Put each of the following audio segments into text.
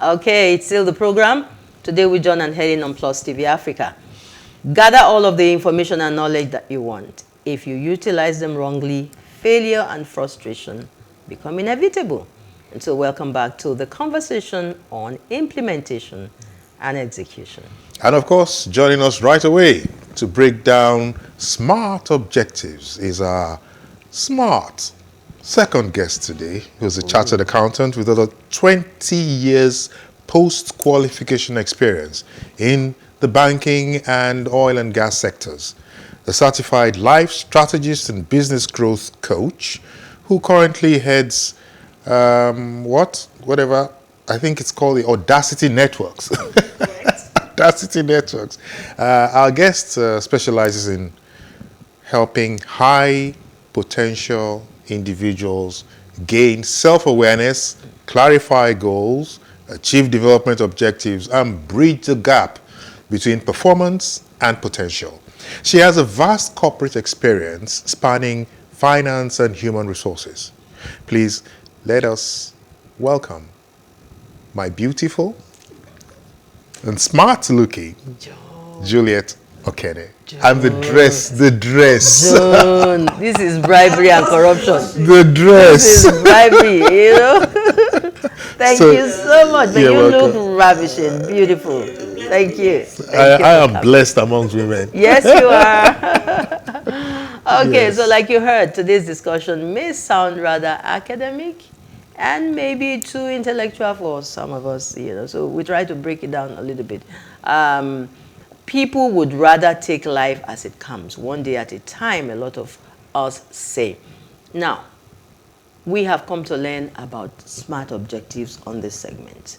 Okay, it's still the program. Today with John and Helen on PlusTvAfrica. Gather all of the information and knowledge that you want. If you utilize them wrongly, failure and frustration become inevitable. And so welcome back to the conversation on implementation and execution. And of course, joining us right away to break down SMART objectives is our SMART second guest today, who's a chartered accountant with over 20 years post-qualification experience in the banking and oil and gas sectors. A certified life strategist and business growth coach who currently heads whatever, I think it's called the Audacity Networks. Audacity Networks. Our guest specializes in helping high potential individuals gain self-awareness, clarify goals, achieve development objectives, and bridge the gap between performance and potential. She has a vast corporate experience spanning finance and human resources. Please let us welcome my beautiful and smart-looking Juliet Okene. And the dress. John, this is bribery and corruption. The dress. This is bribery, you know. Thank you so much. But you welcome. look ravishing, beautiful. Thank you. I am blessed amongst women. Yes, you are. Okay, yes. So like you heard, today's discussion may sound rather academic and maybe too intellectual for some of us, you know. So we try to break it down a little bit. People would rather take life as it comes, one day at a time, a lot of us say. Now, we have come to learn about SMART objectives on this segment.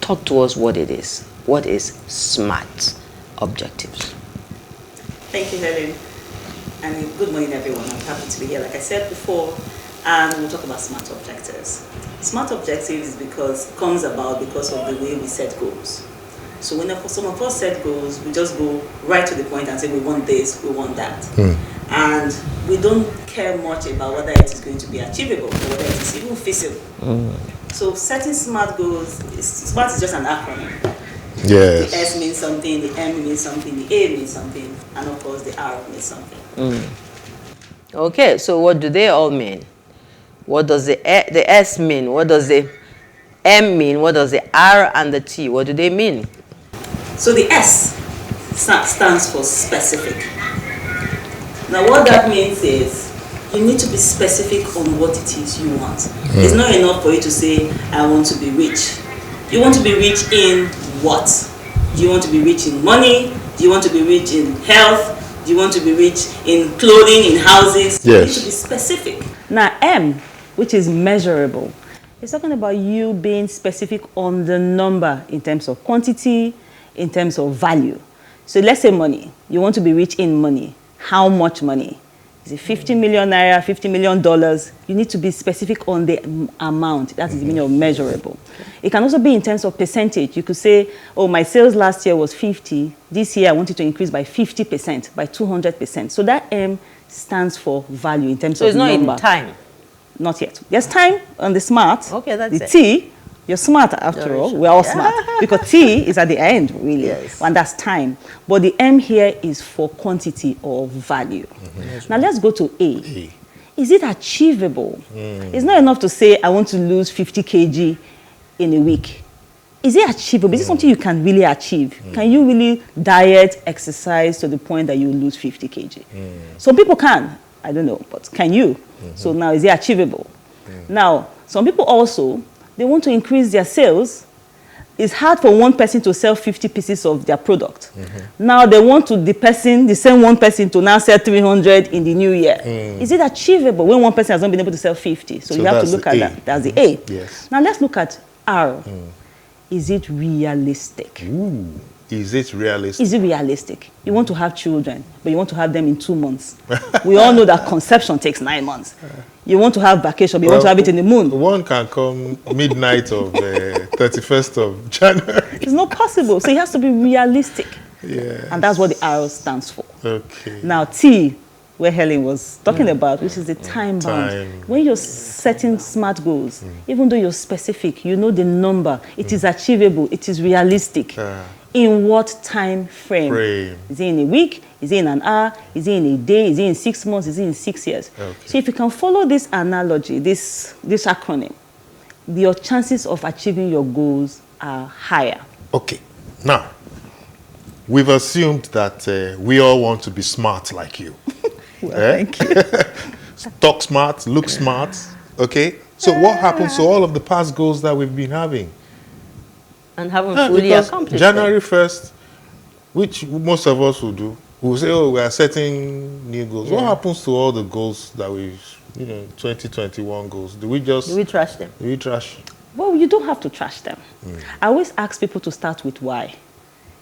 Talk to us what it is. What is SMART objectives? Thank you, Helen. And good morning, everyone. I'm happy to be here. Like I said before, we'll talk about SMART objectives. SMART objectives comes about because of the way we set goals. So when some of us set goals, we just go right to the point and say we want this, we want that. And we don't care much about whether it is going to be achievable or whether it is even feasible. So setting SMART goals, SMART is just an acronym. Yes. The S means something, the M means something, the A means something, and of course the R means something. Okay, so what do they all mean? What does the S mean? What does the M mean? What does the R and the T, what do they mean? So the S stands for specific. Now what that means is you need to be specific on what it is you want. It's not enough for you to say, I want to be rich. You want to be rich in what? Do you want to be rich in money? Do you want to be rich in health? Do you want to be rich in clothing, in houses? Yes. You need to be specific. Now M, which is measurable, it's talking about you being specific on the number in terms of quantity, in terms of value. So let's say money. You want to be rich in money. How much money? Is it 50 million naira, $50 million? You need to be specific on the amount. That is the meaning of measurable. It can also be in terms of percentage. You could say, oh, my sales last year was 50. This year I want it to increase by 50%, by 200%. So that M stands for value in terms of number. So it's not in time? Not yet. There's time on the SMART. Okay, that's the it. T, you're smart after all. We're all smart. Because T is at the end, really. Yes. And that's time. But the M here is for quantity or value. Now let's go to A. Is it achievable? It's not enough to say, I want to lose 50 kg in a week. Is it achievable? Is it something you can really achieve? Can you really diet, exercise to the point that you lose 50 kg? Some people can. I don't know. But can you? So now, is it achievable? Now, some people also, they want to increase their sales. It's hard for one person to sell 50 pieces of their product. Now they want to the same one person to now sell 300 in the new year. Is it achievable when one person has not been able to sell 50? So you have to look at that. That's the A. Yes. Now let's look at R. Is it realistic? Ooh. Is it realistic? Is it realistic? You want to have children, but you want to have them in 2 months. We all know that conception takes 9 months. You want to have vacation, but you want to have it in the moon. One can come midnight of 31st of January. It's not possible. So it has to be realistic. Yeah. And that's what the R stands for. Okay. Now T, where Helen was talking about, which is the time bound. When you're setting SMART goals, even though you're specific, you know the number, it is achievable, it is realistic. In what time frame? Is it in a week? Is it in an hour? Is it in a day? Is it in 6 months? Is it in 6 years? So if you can follow this analogy, this acronym, your chances of achieving your goals are higher. Okay. Now, we've assumed that we all want to be smart like you. Well, thank you. Talk smart, look smart. Okay. So what happens to all of the past goals that we've been having? And haven't fully accomplished January 1st, which most of us will do, we'll say, oh, we are setting new goals. What happens to all the goals that we, 2021 goals? Do we trash them? Do we trash? Well, you don't have to trash them. I always ask people to start with why.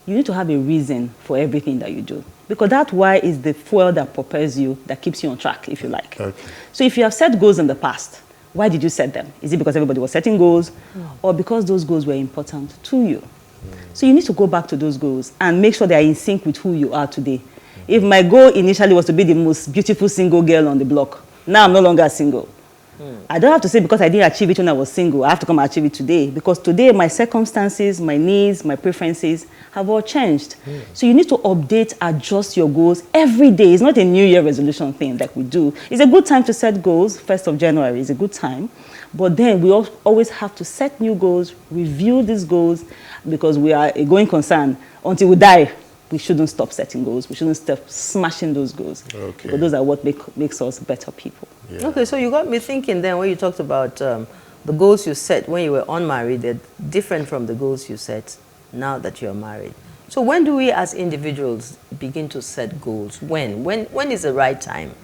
You need to have a reason for everything that you do. Because that why is the fuel that propels you, that keeps you on track, if you like. Okay. So if you have set goals in the past, why did you set them? Is it because everybody was setting goals or because those goals were important to you? So you need to go back to those goals and make sure they are in sync with who you are today. If my goal initially was to be the most beautiful single girl on the block, now I'm no longer single. I don't have to say because I didn't achieve it when I was single, I have to come and achieve it today. Because today my circumstances, my needs, my preferences have all changed. So you need to update, adjust your goals every day. It's not a New Year resolution thing like we do. It's a good time to set goals. 1st of January is a good time. But then we always have to set new goals, review these goals, because we are a going concern. Until we die, we shouldn't stop setting goals. We shouldn't stop smashing those goals. Okay. But those are what makes us better people. Yeah. Okay, so you got me thinking then when you talked about the goals you set when you were unmarried, they're different from the goals you set now that you're married. So when do we as individuals begin to set goals? When is the right time?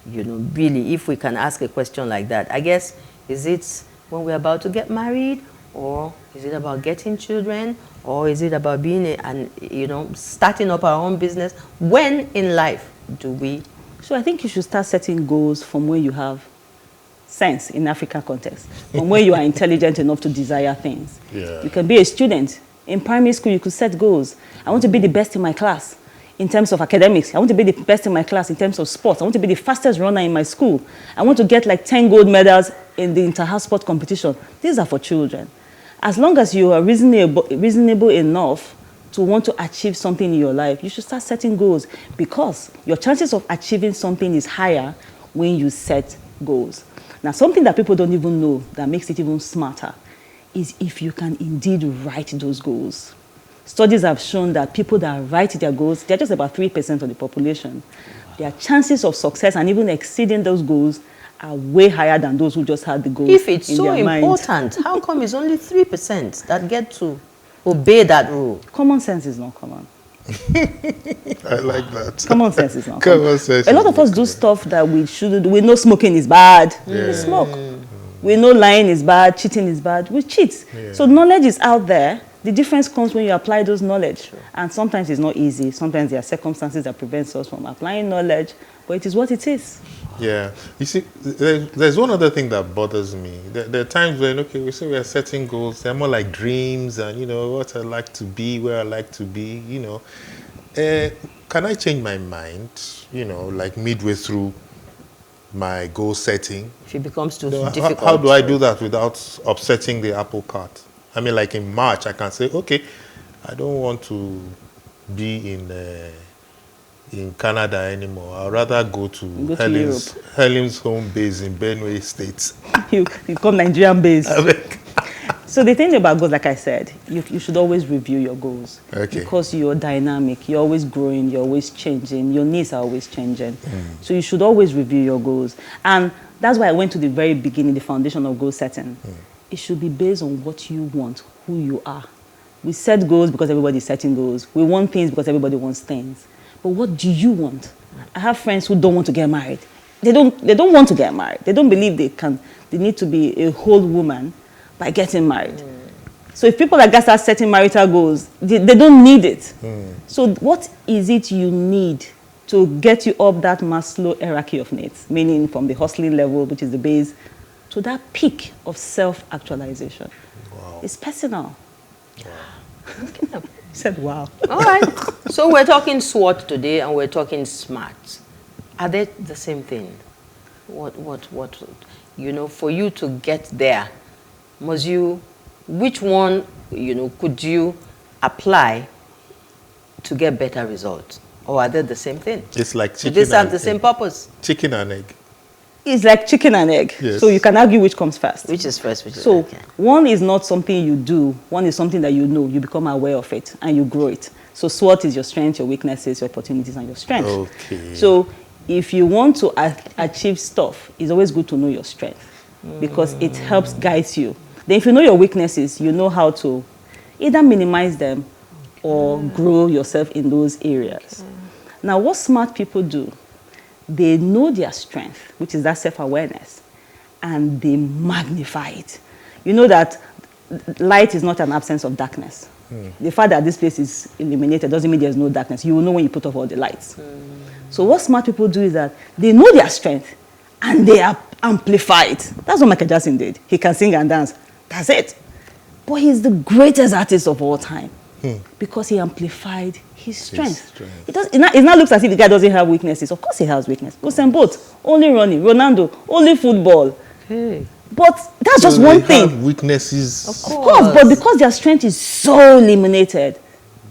Really, if we can ask a question like that, I guess, is it when we're about to get married? Or is it about getting children? Or is it about being starting up our own business? When in life do we? So I think you should start setting goals from when you have sense in African context, from when you are intelligent enough to desire things. Yeah. You can be a student. In primary school, you could set goals. I want to be the best in my class in terms of academics. I want to be the best in my class in terms of sports. I want to be the fastest runner in my school. I want to get like 10 gold medals in the inter-house sport competition. These are for children. As long as you are reasonable enough to want to achieve something in your life, you should start setting goals because your chances of achieving something is higher when you set goals. Now, something that people don't even know that makes it even smarter is if you can indeed write those goals. Studies have shown that people that write their goals, they're just about 3% of the population. Their chances of success and even exceeding those goals are way higher than those who just had the goals. If it's so important, how come it's only 3% that get to obey that rule? Common sense is not common. I like that. Common sense is not common. A lot of us do stuff that we shouldn't do. We know smoking is bad. We smoke. We know lying is bad, cheating is bad. We cheat. So knowledge is out there. The difference comes when you apply those knowledge. And sometimes it's not easy. Sometimes there are circumstances that prevent us from applying knowledge. But it is what it is. Yeah. You see, there's one other thing that bothers me. There are times when, okay, we say we are setting goals. They're more like dreams and, what I like to be, where I like to be, Can I change my mind, like midway through my goal setting? If it becomes too difficult. How do I do that without upsetting the apple cart? I mean, like in March, I can say, okay, I don't want to be in Canada anymore. I'd rather go to Helen's home base in Benue State. You come Nigerian base. So the thing about goals, like I said, you should always review your goals. Okay. Because you're dynamic, you're always growing, you're always changing, your needs are always changing. So you should always review your goals. And that's why I went to the very beginning, the foundation of goal setting. It should be based on what you want, who you are. We set goals because everybody's setting goals. We want things because everybody wants things. But what do you want? I have friends who don't want to get married. They don't want to get married. They don't believe they need to be a whole woman by getting married. So if people like that start setting marital goals, they don't need it. So what is it you need to get you up that Maslow hierarchy of needs? Meaning from the hustling level, which is the base, to that peak of self-actualization. Wow. It's personal. Wow. Said wow. All right. So we're talking SWOT today and we're talking SMART. Are they the same thing? What, you know, for you to get there, which one, you know, could you apply to get better results? Or are they the same thing? It's like Do chicken they serve and the same egg. purpose? Chicken and egg. It's like chicken and egg. Yes. So you can argue which comes first. Which is first, which is So okay. one is not something you do. One is something that you know. You become aware of it and you grow it. So SWOT is your strengths, your weaknesses, your opportunities, and your strengths. Okay. So if you want to achieve stuff, it's always good to know your strength because it helps guide you. Then if you know your weaknesses, you know how to either minimize them or grow yourself in those areas. Now, what smart people do, they know their strength, which is that self-awareness, and they magnify it. You know that light is not an absence of darkness. The fact that this place is illuminated doesn't mean there's no darkness. You will know when you put off all the lights. So what smart people do is that they know their strength and they amplify it. That's what Michael Jackson did. He can sing and dance. That's it. But he's the greatest artist of all time because he amplified his strength. It now looks as if the guy doesn't have weaknesses. Of course he has weaknesses. Usain Bolt, only running. Ronaldo, only football. Hey. But that's just one thing. Have weaknesses. Of Of course, but because their strength is so limited,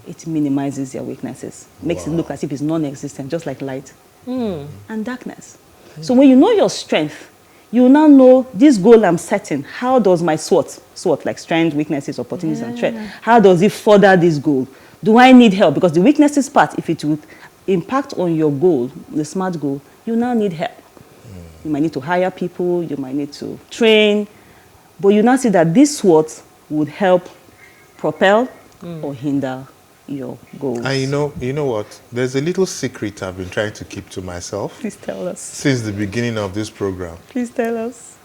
it minimizes their weaknesses. Makes it look as if it's non-existent, just like light and darkness. So when you know your strength, you now know this goal I'm setting. How does my SWOT, like strength, weaknesses, opportunities, and threat, how does it further this goal? Do I need help? Because the weaknesses part, if it would impact on your goal, the SMART goal, you now need help. You might need to hire people, you might need to train, but you now see that this SWOT would help propel or hinder your goals. And you know what? There's a little secret I've been trying to keep to myself Please tell us. since the beginning of this program. Please tell us.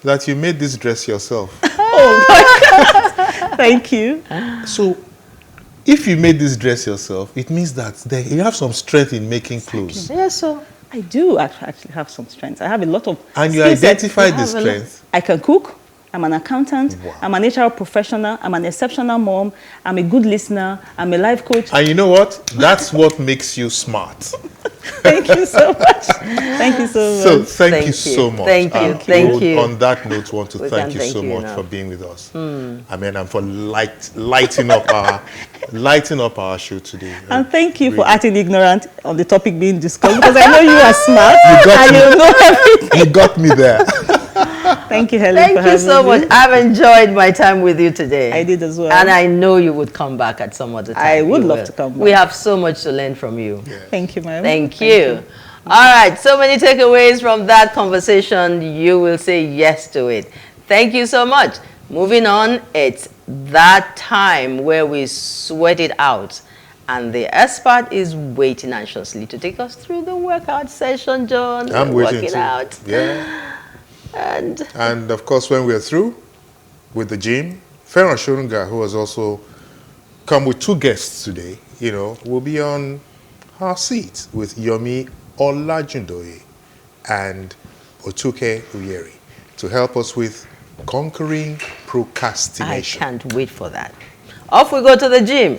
That you made this dress yourself. Thank you. So, if you made this dress yourself, it means that you have some strength in making clothes. Yes, so I do actually have some strengths. I have a lot of And you skill sets. identify the have a lot. strength. I can cook. I'm an accountant. Wow. I'm an HR professional. I'm an exceptional mom. I'm a good listener. I'm a life coach. And you know what? That's what makes you smart. Thank you so much. Thank you so much. So thank Thank you you. so much. Thank you. And Thank would, you. On that note, want to We thank can you thank so you much now. for being with us. I mean, and for lighting up our show today. And thank you for Really. acting ignorant on the topic being discussed because I know you are smart got and me. you know everything. You got me there. Thank you, Helen, thank for you having so me. much. I've enjoyed my time with you today. I did as well. And I know you would come back at some other time. I would You love will. to come We back. have so much to learn from you. Thank you, ma'am. Thank you. All right, so many takeaways from that conversation. You will say yes to it. Thank you so much. Moving on, it's that time where we sweat it out. And the S.M.A.R.T is waiting anxiously to take us through the workout session, John. I'm We're waiting working too. out. Yeah. And Of course, when we're through with the gym, Ferran Shurunga, who has also come with 2 guests today, will be on our seat with Yomi Olajundoye and Otuke Uyeri to help us with conquering I procrastination. can't wait for that. Off we go to the gym.